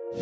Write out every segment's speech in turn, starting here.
Halo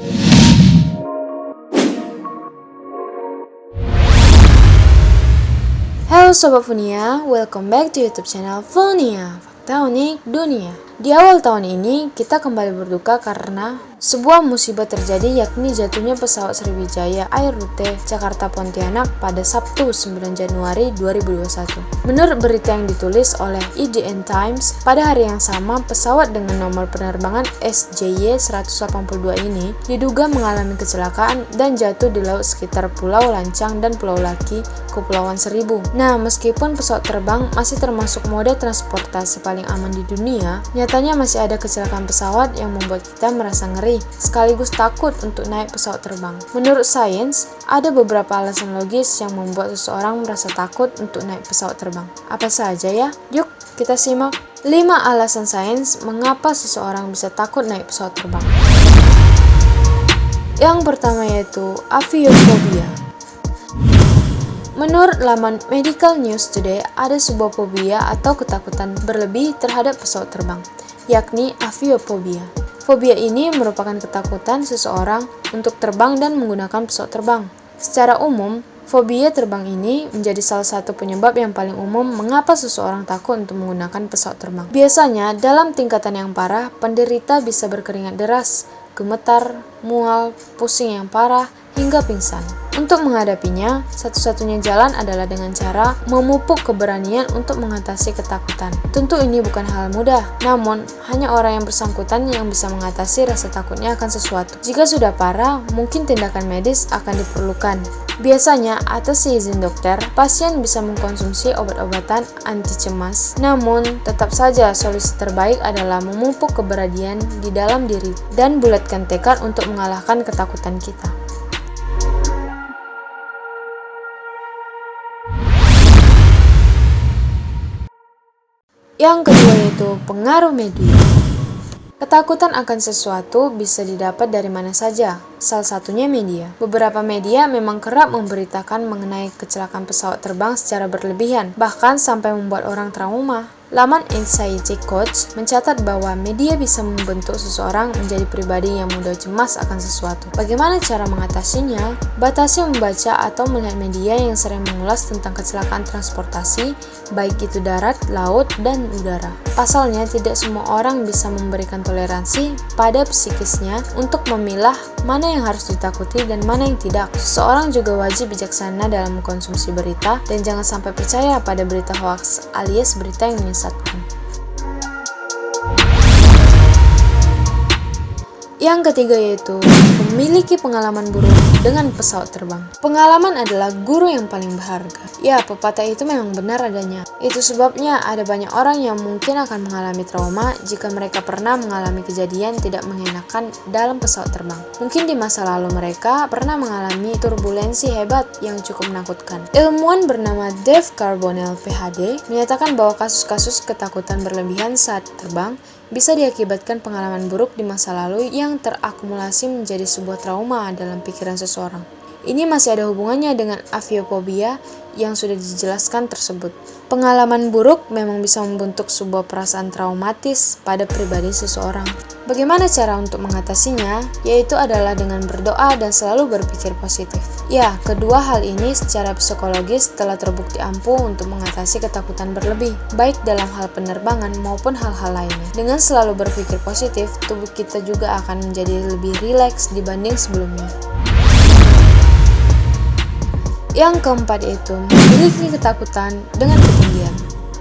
Sobat Funia, welcome back to YouTube channel Funia, Fakta Unik Dunia. Di awal tahun ini, kita kembali berduka karena sebuah musibah terjadi, yakni jatuhnya pesawat Sriwijaya Air Rute Jakarta Pontianak pada Sabtu 9 Januari 2021. Menurut berita yang ditulis oleh IDN Times, pada hari yang sama, pesawat dengan nomor penerbangan SJY 182 ini diduga mengalami kecelakaan dan jatuh di laut sekitar Pulau Lancang dan Pulau Laki, Kepulauan Seribu. Nah, meskipun pesawat terbang masih termasuk moda transportasi paling aman di dunia, nyatanya masih ada kecelakaan pesawat yang membuat kita merasa ngeri, sekaligus takut untuk naik pesawat terbang. Menurut sains, ada beberapa alasan logis yang membuat seseorang merasa takut untuk naik pesawat terbang. Apa saja ya? Yuk, kita simak 5 alasan sains mengapa seseorang bisa takut naik pesawat terbang. Yang pertama yaitu aviophobia. Menurut laman Medical News Today, ada sebuah fobia atau ketakutan berlebih terhadap pesawat terbang, yakni aviophobia. Fobia ini merupakan ketakutan seseorang untuk terbang dan menggunakan pesawat terbang. Secara umum, fobia terbang ini menjadi salah satu penyebab yang paling umum mengapa seseorang takut untuk menggunakan pesawat terbang. Biasanya, dalam tingkatan yang parah, penderita bisa berkeringat deras, gemetar, mual, pusing yang parah, hingga pingsan. Untuk menghadapinya, satu-satunya jalan adalah dengan cara memupuk keberanian untuk mengatasi ketakutan. Tentu ini bukan hal mudah, namun hanya orang yang bersangkutan yang bisa mengatasi rasa takutnya akan sesuatu. Jika sudah parah, mungkin tindakan medis akan diperlukan. Biasanya, atas izin dokter, pasien bisa mengkonsumsi obat-obatan anti cemas. Namun, tetap saja solusi terbaik adalah memupuk keberanian di dalam diri dan bulatkan tekad untuk mengalahkan ketakutan kita. Yang kedua yaitu pengaruh media. Ketakutan akan sesuatu bisa didapat dari mana saja, salah satunya media. Beberapa media memang kerap memberitakan mengenai kecelakaan pesawat terbang secara berlebihan, bahkan sampai membuat orang trauma. Laman Anxiety Coach mencatat bahwa media bisa membentuk seseorang menjadi pribadi yang mudah cemas akan sesuatu. Bagaimana cara mengatasinya? Batasi membaca atau melihat media yang sering mengulas tentang kecelakaan transportasi, baik itu darat, laut, dan udara. Pasalnya, tidak semua orang bisa memberikan toleransi pada psikisnya untuk memilah mana yang harus ditakuti dan mana yang tidak. Seseorang juga wajib bijaksana dalam mengkonsumsi berita dan jangan sampai percaya pada berita hoaks alias berita yang menyesatkan. Yang ketiga yaitu memiliki pengalaman buruk dengan pesawat terbang. Pengalaman adalah guru yang paling berharga. Ya, pepatah itu memang benar adanya. Itu sebabnya ada banyak orang yang mungkin akan mengalami trauma jika mereka pernah mengalami kejadian tidak mengenakan dalam pesawat terbang. Mungkin di masa lalu mereka pernah mengalami turbulensi hebat yang cukup menakutkan. Ilmuwan bernama Dave Carbonell PhD menyatakan bahwa kasus-kasus ketakutan berlebihan saat terbang bisa diakibatkan pengalaman buruk di masa lalu yang terakumulasi menjadi sebuah trauma dalam pikiran seseorang. Ini masih ada hubungannya dengan aviophobia yang sudah dijelaskan tersebut. Pengalaman buruk memang bisa membentuk sebuah perasaan traumatis pada pribadi seseorang. Bagaimana cara untuk mengatasinya? Yaitu adalah dengan berdoa dan selalu berpikir positif. Ya, kedua hal ini secara psikologis telah terbukti ampuh untuk mengatasi ketakutan berlebih, baik dalam hal penerbangan maupun hal-hal lainnya. Dengan selalu berpikir positif, tubuh kita juga akan menjadi lebih rileks dibanding sebelumnya. Yang keempat yaitu memiliki ketakutan dengan ketinggian.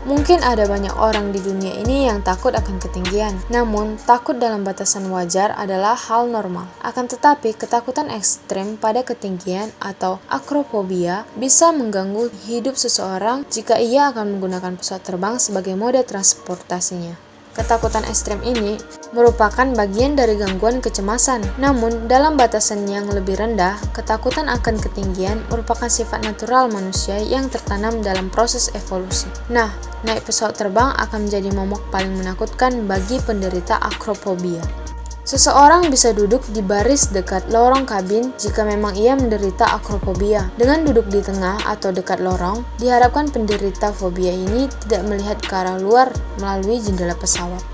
Mungkin ada banyak orang di dunia ini yang takut akan ketinggian, namun takut dalam batasan wajar adalah hal normal. Akan tetapi, ketakutan ekstrem pada ketinggian atau acrophobia bisa mengganggu hidup seseorang jika ia akan menggunakan pesawat terbang sebagai moda transportasinya. Ketakutan ekstrem ini merupakan bagian dari gangguan kecemasan. Namun, dalam batasan yang lebih rendah, ketakutan akan ketinggian merupakan sifat natural manusia yang tertanam dalam proses evolusi. Nah, naik pesawat terbang akan menjadi momok paling menakutkan bagi penderita acrophobia. Seseorang bisa duduk di baris dekat lorong kabin jika memang ia menderita acrophobia. Dengan duduk di tengah atau dekat lorong, diharapkan penderita fobia ini tidak melihat ke arah luar melalui jendela pesawat.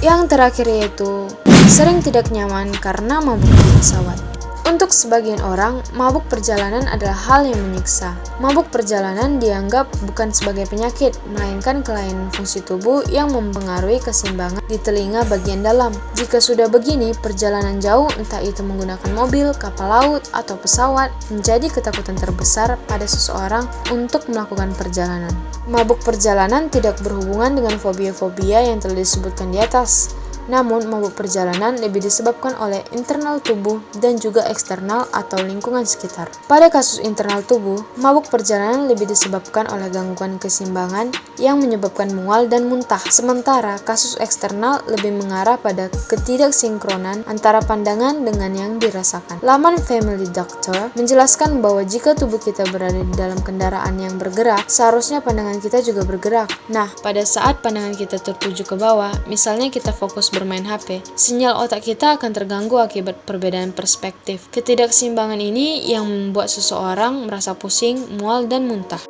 Yang terakhir yaitu sering tidak nyaman karena mabuk di pesawat. Untuk sebagian orang, mabuk perjalanan adalah hal yang menyiksa. Mabuk perjalanan dianggap bukan sebagai penyakit, melainkan kelainan fungsi tubuh yang mempengaruhi keseimbangan di telinga bagian dalam. Jika sudah begini, perjalanan jauh, entah itu menggunakan mobil, kapal laut, atau pesawat, menjadi ketakutan terbesar pada seseorang untuk melakukan perjalanan. Mabuk perjalanan tidak berhubungan dengan fobia-fobia yang telah disebutkan di atas. Namun, mabuk perjalanan lebih disebabkan oleh internal tubuh dan juga eksternal atau lingkungan sekitar. Pada kasus internal tubuh, mabuk perjalanan lebih disebabkan oleh gangguan keseimbangan yang menyebabkan mual dan muntah. Sementara, kasus eksternal lebih mengarah pada ketidaksinkronan antara pandangan dengan yang dirasakan. Laman Family Doctor menjelaskan bahwa jika tubuh kita berada di dalam kendaraan yang bergerak, seharusnya pandangan kita juga bergerak. Nah, pada saat pandangan kita tertuju ke bawah, misalnya kita fokus bermain HP, sinyal otak kita akan terganggu akibat perbedaan perspektif. Ketidakseimbangan ini yang membuat seseorang merasa pusing, mual, dan muntah.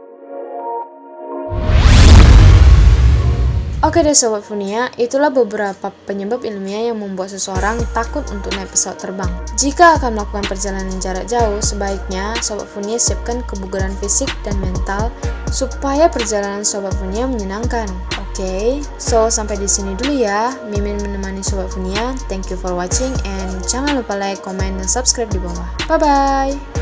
Oke deh Sobat Funia, itulah beberapa penyebab ilmiah yang membuat seseorang takut untuk naik pesawat terbang. Jika akan melakukan perjalanan jarak jauh, sebaiknya Sobat Funia siapkan kebugaran fisik dan mental supaya perjalanan Sobat Funia menyenangkan. Oke, so sampai di sini dulu ya. Mimin menemani Sobat Funia. Thank you for watching and jangan lupa like, comment, dan subscribe di bawah. Bye bye.